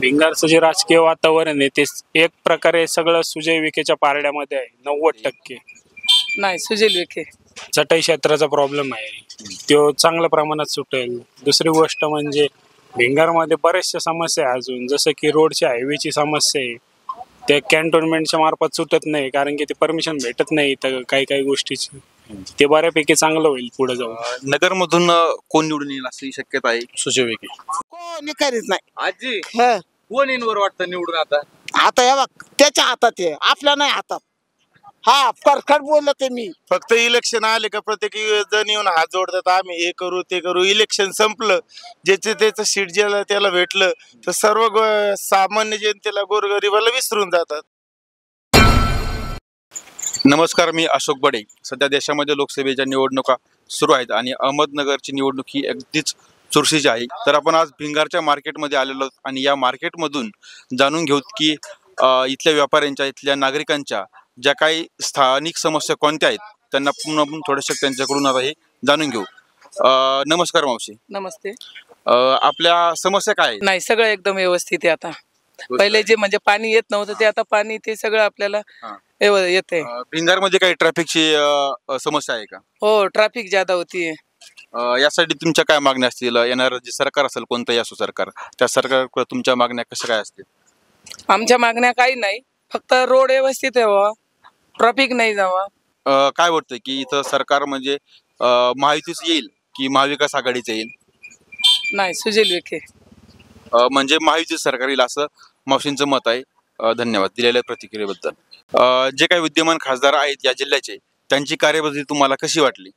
भिंगारचं जे राजकीय वातावरण आहे ते एक प्रकारे सगळं सुजय विखेच्या पारड्यामध्ये आहे 90%. नाही, सुजय विखे. चटई क्षेत्राचा प्रॉब्लेम आहे तो चांगल्या प्रमाणात सुटेल. दुसरी गोष्ट म्हणजे भिंगारमध्ये बऱ्याचशा समस्या आहे अजून, जसं की रोडच्या हायवेची समस्या आहे. त्या कॅन्टोन्मेंटच्या मार्फत सुटत नाही कारण की ते परमिशन भेटत नाही तर काही काही गोष्टीची. ते बऱ्यापैकी चांगलं होईल पुढे जाऊन. नगर मधून कोण निवडून येईल अशी शक्यता आहे? सुजय विखे. कोणी करीत नाही. आजी हं. कोण येईनवर वाटतं निवडून आता? आता हे बघ त्याच्या हातात आहे, आपल्या नाही हातात. हा करखड बोललो ते मी. फक्त इलेक्शन आले का प्रत्येक जण येऊन हात जोडतात, आम्ही हे करू ते करू. इलेक्शन संपलं, ज्याचे त्याचं सीट ज्याला त्याला भेटलं तर सर्व सामान्य जनतेला गोरगरिबाला विसरून जातात. नमस्कार, मी अशोक बडे. सध्या देशामध्ये लोकसभेच्या निवडणुका सुरू आहेत आणि अहमदनगरची निवडणूक ही अगदीच चुरशीची आहे. तर आपण आज भिंगारच्या मार्केटमध्ये आलेलो आहोत आणि या मार्केटमधून जाणून घेऊत की इथल्या व्यापाऱ्यांच्या, इथल्या नागरिकांच्या ज्या काही स्थानिक समस्या कोणत्या आहेत त्यांना पूर्ण थोड्याशा त्यांच्याकडून आता हे जाणून घेऊ. नमस्कार मावशी. नमस्ते. आपल्या समस्या काय आहेत? नाही, सगळं एकदम व्यवस्थित आहे आता. पहिले जे म्हणजे पाणी येत नव्हतं ते आता पाणी ते सगळं आपल्याला येते. भिंगारमध्ये काही ट्रॅफिकची समस्या आहे का? हो, ट्रॅफिक ज्यादा होती. यासाठी तुमच्या काय मागण्या असतील? येणारं जे सरकार असेल, कोणतंही असो सरकार, त्या सरकारकडे तुमच्या मागण्या कशा काय असतील? आमच्या मागण्या काही नाही, फक्त रोड व्यवस्थित व्हावा, ट्रॅफिक नाही जावा. काय वाटतं की इथं सरकार म्हणजे महायुतीच येईल की महाविकास आघाडीचं येईल? नाही, सुजय विखे. म्हणजे महायुतीच सरकार येईल असं मावशींचं मत आहे. धन्यवाद दिलेल्या प्रतिक्रियेबद्दल. जे काही विद्यमान खासदार आहेत या जिल्ह्याचे, त्यांची कार्यपद्धती तुम्हाला कशी वाटली?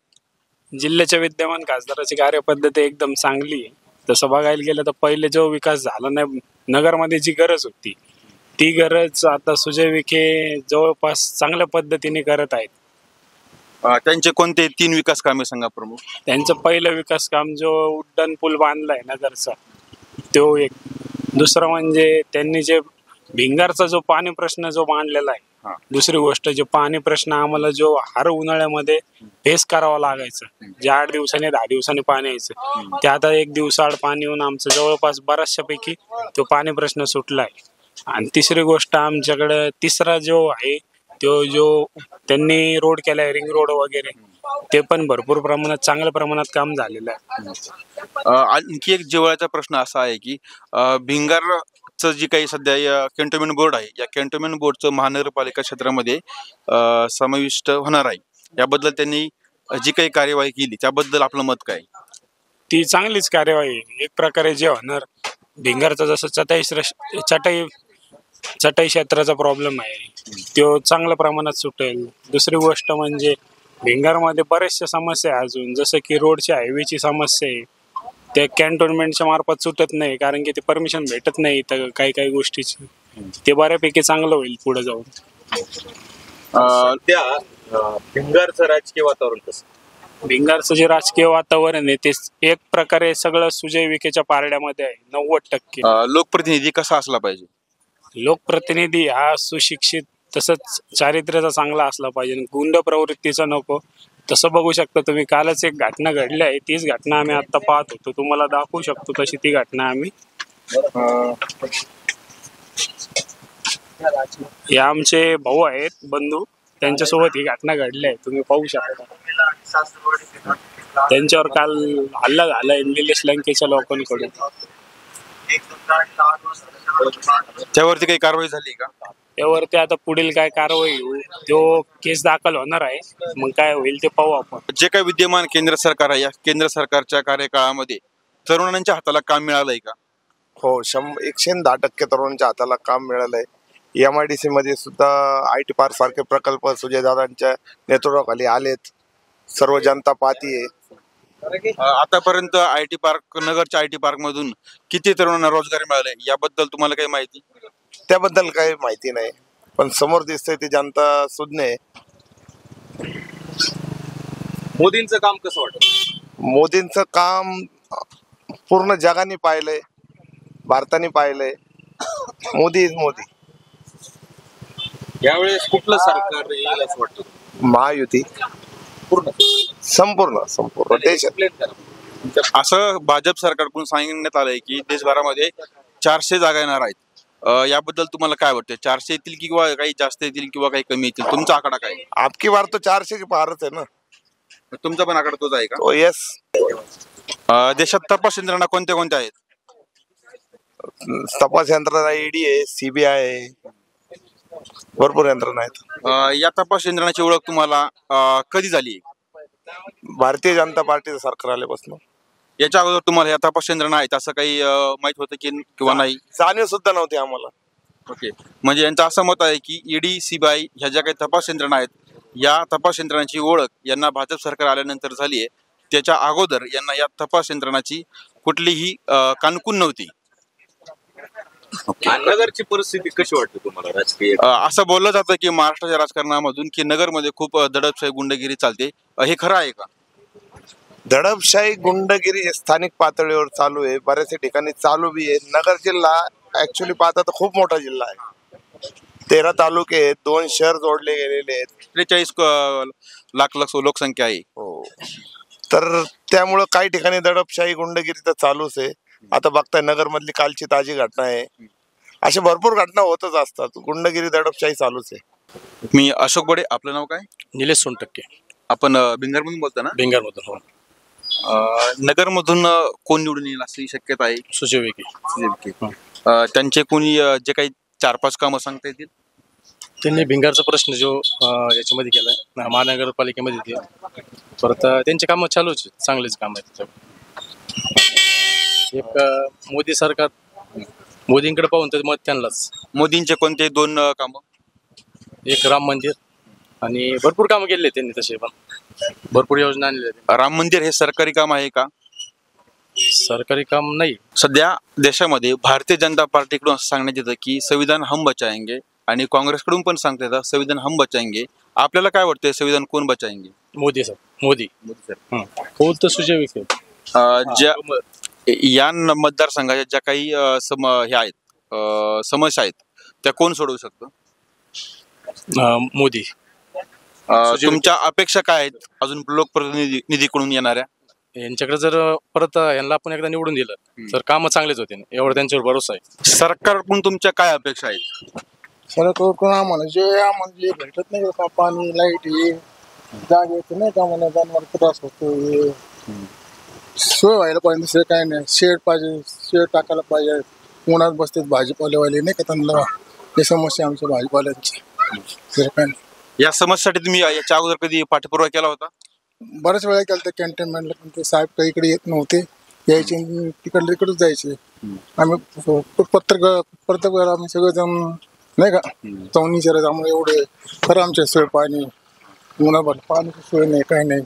जिल्ह्याच्या विद्यमान खासदाराची कार्यपद्धती एकदम चांगली आहे. तसं बघायला गेलं तर पहिले जो विकास झाला नाही नगरमध्ये, जी गरज होती ती गरज आता सुजय विखे जवळपास चांगल्या पद्धतीने करत आहेत. त्यांचे कोणते 3 विकास कामे सांगा प्रमुख? त्यांचं पहिलं विकास काम जो उड्डाण पूल बांधलाय नगरचा तो एक. दुसरं म्हणजे त्यांनी जे भिंगारचा जो पाणी प्रश्न जो मांडलेला आहे. दुसरी गोष्ट जे पाणी प्रश्न आम्हाला जो हर उन्हाळ्यामध्ये फेस करावा लागायचं, जे 8 दिवसांनी 10 दिवसांनी पाणी यायचं, ते आता 1 दिवसाआड पाणी येऊन आमचं जवळपास बऱ्याचशा पैकी तो पाणी प्रश्न सुटला आहे. आणि तिसरी गोष्ट आमच्याकडे तिसरा जो आहे तो जो त्यांनी रोड केलाय, रिंग रोड वगैरे, ते पण भरपूर प्रमाणात चांगल्या प्रमाणात काम झालेलं आहे. आणखी एक जिव्हाळ्याचा प्रश्न असा आहे की भिंगारचं जी काही सध्या कॅन्टोन्मेंट बोर्ड आहे, या कॅन्टोन्मेंट बोर्डचं महानगरपालिका क्षेत्रामध्ये समाविष्ट होणार आहे. याबद्दल त्यांनी जी काही कार्यवाही केली त्याबद्दल आपलं मत काय? ती चांगलीच कार्यवाही. एक प्रकारे जे होणार भिंगारचा जसं चटई क्षेत्राचा प्रॉब्लेम आहे तो चांगल्या प्रमाणात सुटेल. दुसरी गोष्ट म्हणजे भिंगारमध्ये बऱ्याचशा समस्या आहे अजून, जसं की रोडच्या हायवेची समस्या आहे. त्या कॅन्टोन्मेंटच्या मार्फत सुटत नाही कारण की ते परमिशन भेटत नाही तर काही काही गोष्टीची. ते बऱ्यापैकी चांगलं होईल पुढे जाऊन. भिंगारचं राजकीय वातावरण कसं? भिंगारचं जे राजकीय वातावरण आहे ते एक प्रकारे सगळं सुजय विखेच्या पारड्यामध्ये आहे 90%. लोकप्रतिनिधी कसा असला पाहिजे? लोकप्रतिनिधी हा सुशिक्षित तसंच चारित्र्याचा चांगला असला पाहिजे, गुंड प्रवृत्तीचा नको. तसं बघू शकता तुम्ही, कालच एक घटना घडली आहे, तीच घटना आम्ही आता पाहत होतो, तुम्हाला दाखवू शकतो तशी ती घटना आम्ही. हे आमचे भाऊ आहेत, बंधू, त्यांच्यासोबत ही घटना घडली आहे, तुम्ही पाहू शकता. त्यांच्यावर काल हल्ला झालाय निलेश लंकेच्या लोकांकडून. त्यावरती काही कारवाई झाली का? त्यावरती आता पुढील काय कारवाई होईल, तो केस दाखल होणार आहे, मग काय होईल ते पाहू आपण. जे काही विद्यमान केंद्र सरकार आहे, या केंद्र सरकारच्या कार्यकाळामध्ये तरुणांच्या हाताला काम मिळालंय का? हो, 110% तरुणांच्या हाताला काम मिळालंय. MIDC मध्ये सुद्धा IT पार्क सारखे प्रकल्प सुजयदादांच्या नेतृत्वाखाली आलेत. सर्व जनता पाहतीये. आतापर्यंत IT पार्क, नगरच्या IT पार्क मधून किती तरुणांना रोजगार मिळाले याबद्दल तुम्हाला काही माहिती? त्याबद्दल काही माहिती नाही, पण समोर दिसतंय ती जनता सुज्ञ आहे. मोदींचं काम कसं वाटतं? मोदींचं काम पूर्ण जगाने पाहिलंय, भारताने पाहिलंय. मोदी इज मोदी. यावेळेस कुठलं सरकार येईल असं वाटतं? महायुती संपूर्ण देशात. असं भाजप सरकारकडून सांगण्यात आलंय की देशभरामध्ये 400 जागा येणार आहेत. याबद्दल तुम्हाला काय वाटतं? 400 येतील किंवा काही जास्त येतील किंवा काही कमी येतील? तुमचा आकडा काय आहे? आपकी बार तो 400 की पारच आहे ना. तुमचा पण आकडा तोच आहे का? तो येस. देशात तपास यंत्रणा कोणत्या कोणत्या आहेत? तपास यंत्रणा ईडी आहे, सीबीआय आहे, भरपूर यंत्रणा आहेत. या तपास यंत्रणाची ओळख तुम्हाला कधी झाली? भारतीय जनता पार्टीचं सरकार आल्यापासून याच्या अगोदर तुम्हाला या तपास यंत्रणा आहेत असं काही माहित होतं की किंवा नाही? जाणीव सुद्धा नव्हती आम्हाला. ओके, म्हणजे यांचं असं मत आहे की ईडी सीबीआय ह्या ज्या काही तपास यंत्रणा आहेत, या तपास यंत्रणाची ओळख यांना भाजप सरकार आल्यानंतर झाली आहे. त्याच्या अगोदर यांना या तपास यंत्रणाची कुठलीही कानकून नव्हती. नगरची परिस्थिती कशी वाटते तुम्हाला राजकीय? असं बोललं जातं की महाराष्ट्राच्या राजकारणामधून की नगरमध्ये खूप दडपशाही गुंडगिरी चालते. हे खरं आहे का? दडपशाही गुंडगिरी स्थानिक पातळीवर चालू आहे, बऱ्याचशा ठिकाणी चालू बी आहे. नगर जिल्हा ऍक्च्युली पाहता तर खूप मोठा जिल्हा आहे. 13 तालुके आहेत, 2 शहर जोडले गेलेले आहेत. 43 लाख लोकसंख्या आहे. हो, तर त्यामुळं काही ठिकाणी दडपशाही गुंडगिरी तर चालूच आहे. आता बघताय नगर मधली कालची ताजी घटना आहे. अशा भरपूर घटना होतच असतात. गुंडगिरी दडपशाही चालूच आहे. मी अशोक बडे. आपलं नाव काय? निलेश सोनटक्के, आपण भिंगरमधून बोलता ना? बेंगारमधून. हो. नगरमधून कोण निवडून येईल अशी शक्यता आहे? सुजय विखे. त्यांचे कोणी जे काही 4-5 कामं सांगता येतील? त्यांनी भिंगारचा प्रश्न जो याच्यामध्ये केलाय महानगरपालिकेमध्ये ते परत त्यांचे कामं चालूच आहेत, चांगलेच काम आहेत त्याच्यावर. एक मोदी सरकार, मोदींकडे पाहून तर मत त्यांनाच. मोदींचे कोणते 2 कामं? एक राम मंदिर आणि भरपूर कामं केले त्यांनी, तसे पण भरपूर योजना आणलेल्या. राम मंदिर हे सरकारी काम आहे का? सरकारी काम नाही. सध्या देशामध्ये भारतीय जनता पार्टीकडून असं सांगण्यात येतं की संविधान हम बचाएंगे आणि काँग्रेसकडून पण सांगता येतं संविधान हम बचाएंगे. आपल्याला काय वाटतं संविधान कोण बचाएंगे? मोदी सर, मोदी हो तर सुजय विखे. ज्या या मतदारसंघाच्या ज्या काही हे आहेत समस्या आहेत त्या कोण सोडवू शकतं? मोदी. तुमच्या अपेक्षा काय आहेत अजून लोकप्रतिनिधीकडून येणाऱ्या? यांच्याकडे जर परत यांना आपण एकदा निवडून दिलं तर कामं चांगलेच होते, एवढं त्यांच्यावर भरोसा आहे. सरकारकडून तुमच्या काय अपेक्षा आहेत? सरकारकडून आम्हाला जे भेटत नाही का, पाणी लाईट हे जागेचं नाही का, मला जनावर त्रास होतो, हे सोय व्हायला पाहिजे. दुसरं काय नाही. शेड पाहिजे, शेड टाकायला पाहिजे. उन्हात बसतात भाजीपालेवाले नाही का, त्यांना हे समस्या आमच्या भाजीपाल्यांची. दुसरं काय नाही. या समस्येसाठी तुम्ही याच्या अगोदर कधी पाठपुरावा केला होता? बऱ्याच वेळा केलं तर कॅन्टोन्मेंटला, पण ते साहेब काही इकडे येत नव्हते. यायचे तिकडले तिकडच जायचे. आम्ही प्रत्येक वेळा आम्ही सगळेजण नाही का जाऊन विचारायचं आम्हाला एवढे खरं आमच्या सोय पाणी उन्हाभर पाण्याची सोय नाही, काय नाही.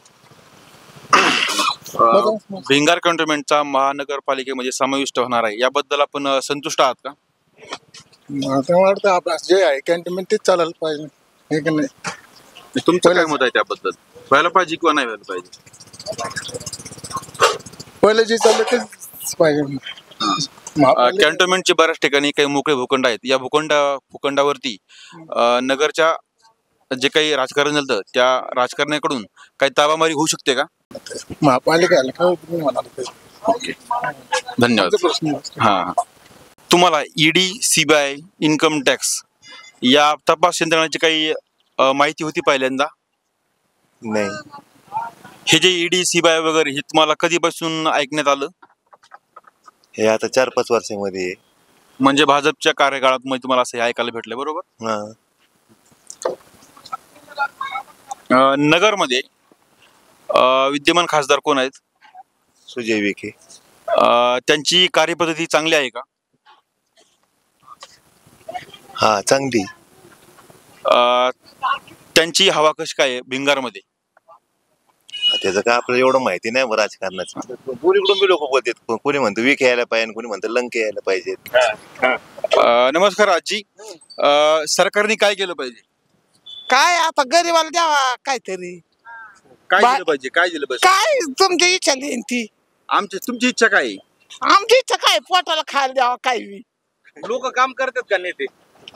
भिंगार कॅन्टोन्मेंटचा महानगरपालिकेमध्ये समाविष्ट होणार आहे, याबद्दल आपण संतुष्ट आहात का? आता वाटतं आपलं जे आहे कॅन्टोन्मेंट तेच चालायला पाहिजे, हे की नाही. तुमचं काय मत आहे त्याबद्दल? व्हायला पाहिजे किंवा नाही व्हायला पाहिजे? पहिलं जे चाललं तेच पाहिजे. कॅन्टोन्मेंटचे बऱ्याच ठिकाणी काही मोकळे भूखंड आहेत. या भूखंडावरती नगरच्या जे काही राजकारण झालं त्या राजकारण्याकडून काही ताबामारी होऊ शकते का? महापालिकेला काय तुम्ही म्हणाल? ओके, धन्यवाद. हा, तुम्हाला ईडी सीबीआय इन्कम टॅक्स या तपास यंत्रणाची काही माहिती होती पहिल्यांदा? नाही. हे जे ईडी सीबीआय वगैरे हे तुम्हाला कधीपासून ऐकण्यात आलं? हे आता 4-5 वर्षामध्ये. म्हणजे भाजपच्या कार्यकाळात मध्ये तुम्हाला असं हे ऐकायला भेटलं, बरोबर? नगरमध्ये विद्यमान खासदार कोण आहेत? सुजय विखे. त्यांची कार्यपद्धती चांगली आहे का? हा, चांगली. त्यांची हवा कशी काय आहे भिंगारमध्ये? त्याचं काय आपल्याला एवढं माहिती नाही बरं राजकारणाचं. कोणीकडून बी लोक बोलतात, कोणी म्हणतो विखे यायला पाहिजे, कोणी म्हणतं लंके यायला पाहिजेत. नमस्कार आजी. सरकारने काय केलं पाहिजे? काय आता गरीबाला द्यावा काहीतरी. काय दिलं पाहिजे? काय दिलं पाहिजे? काय तुमची इच्छा लिहिन ती. तुमची इच्छा काय आहे? आमची इच्छा काय पोटाला खायला द्यावा काही. लोक काम करतात का नेते?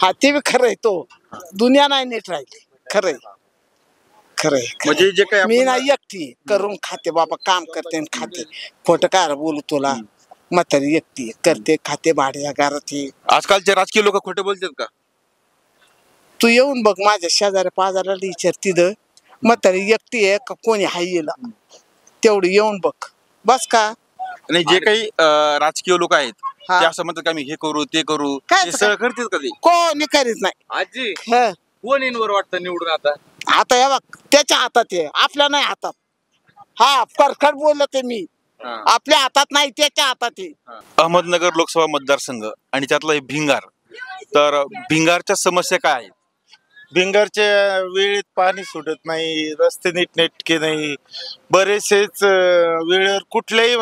हा, ते बी खरंय. तो दुनिया नाही नीट राहिली. खरंय खरंय. म्हणजे जे काय मी नाही एकटी करून खाते बाबा, काम करते आणि खाते. खोटं काय बोलू तुला. म्हातारी एकटी करते खाते भाड्या घरात ये. आजकालचे राजकीय लोक खोटे बोलतात का? तू येऊन बघ माझ्या शेजाऱ्या पाजाऱ्याला विचार तिथं म्हातारी एकटी आहे का कोणी हायला तेवढं येऊन बघ बस का. आणि जे काही राजकीय लोक आहेत हा. ते असं म्हणतात का आम्ही हे करू ते करू, काय ते सगळं करतील कधी? कोणी करीत नाही. आजी हं. कोण येईनवर वाटतं निवडून आता? आता हे बघ त्याच्या हातात आहे आपल्या नाही हातात. हा करखड बोललो ते मी. आपल्या हातात नाही त्याच्या हातात आहे. अहमदनगर लोकसभा मतदारसंघ आणि त्यातला हे भिंगार, तर भिंगारच्या समस्या काय आहेत? भिंगारच्या वेळेत पाणी सुटत नाही, रस्ते नीटनेटके नाही, बरेचसेच वेळेवर कुठल्याही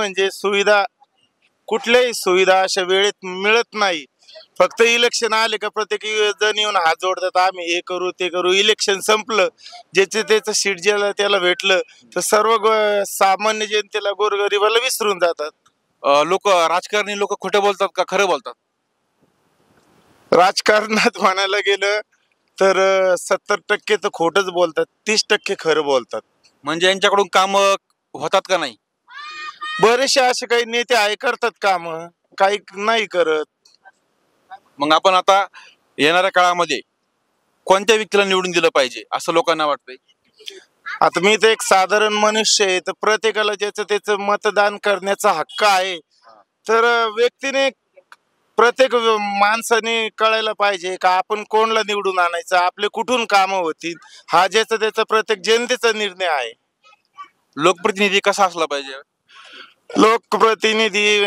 सुविधा अशा वेळेत मिळत नाही. फक्त इलेक्शन आले का प्रत्येक जण येऊन हात जोडतात, आम्ही हे करू ते करू. इलेक्शन संपलं, ज्याचे त्याचं सीट ज्याला त्याला भेटलं तर सर्व सामान्य जनतेला गोरगरिबाला विसरून जातात. लोक राजकारणी लोक खोटे बोलतात का खरं बोलतात? राजकारणात म्हणायला गेलं तर 70% तर खोटच बोलतात, 30% खरं बोलतात. म्हणजे यांच्याकडून काम होतात का नाही? बरेचसे असे काही नेते आहे करतात काम, काही नाही करत. मग आपण आता येणाऱ्या काळामध्ये कोणत्या व्यक्तीला निवडून दिलं पाहिजे असं लोकांना वाटतंय? आता मी तर एक साधारण मनुष्य आहे, तर प्रत्येकाला ज्याचं त्याचं मतदान करण्याचा हक्क आहे. तर व्यक्तीने प्रत्येक माणसाने कळायला पाहिजे का आपण कोणला निवडून आणायचं, आपले कुठून कामं होतील, हा ज्याचा त्याचा प्रत्येक जनतेचा निर्णय आहे. लोकप्रतिनिधी कसा असला पाहिजे? लोकप्रतिनिधी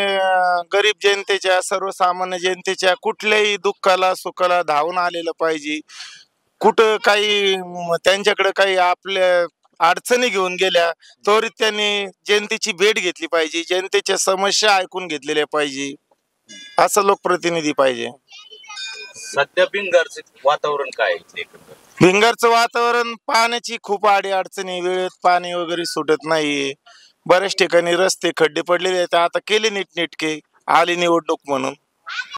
गरीब जनतेच्या सर्वसामान्य जनतेच्या कुठल्याही दुःखाला सुखाला धावून आलेलं पाहिजे. कुठं काही त्यांच्याकडे काही आपल्या अडचणी घेऊन गेल्या त्वरित त्यांनी जनतेची भेट घेतली पाहिजे, जनतेच्या समस्या ऐकून घेतलेल्या पाहिजे. असं लोकप्रतिनिधी पाहिजे. सध्या भिंगारचं वातावरण काय आहे एकंदर? भिंगारचं वातावरण पाण्याची खूप अडचणी, वेळेत पाणी वगैरे सुटत नाही. बऱ्याच ठिकाणी रस्ते खड्डे पडलेले आहेत, आता केले नीटनेटके, आली निवडणूक म्हणून.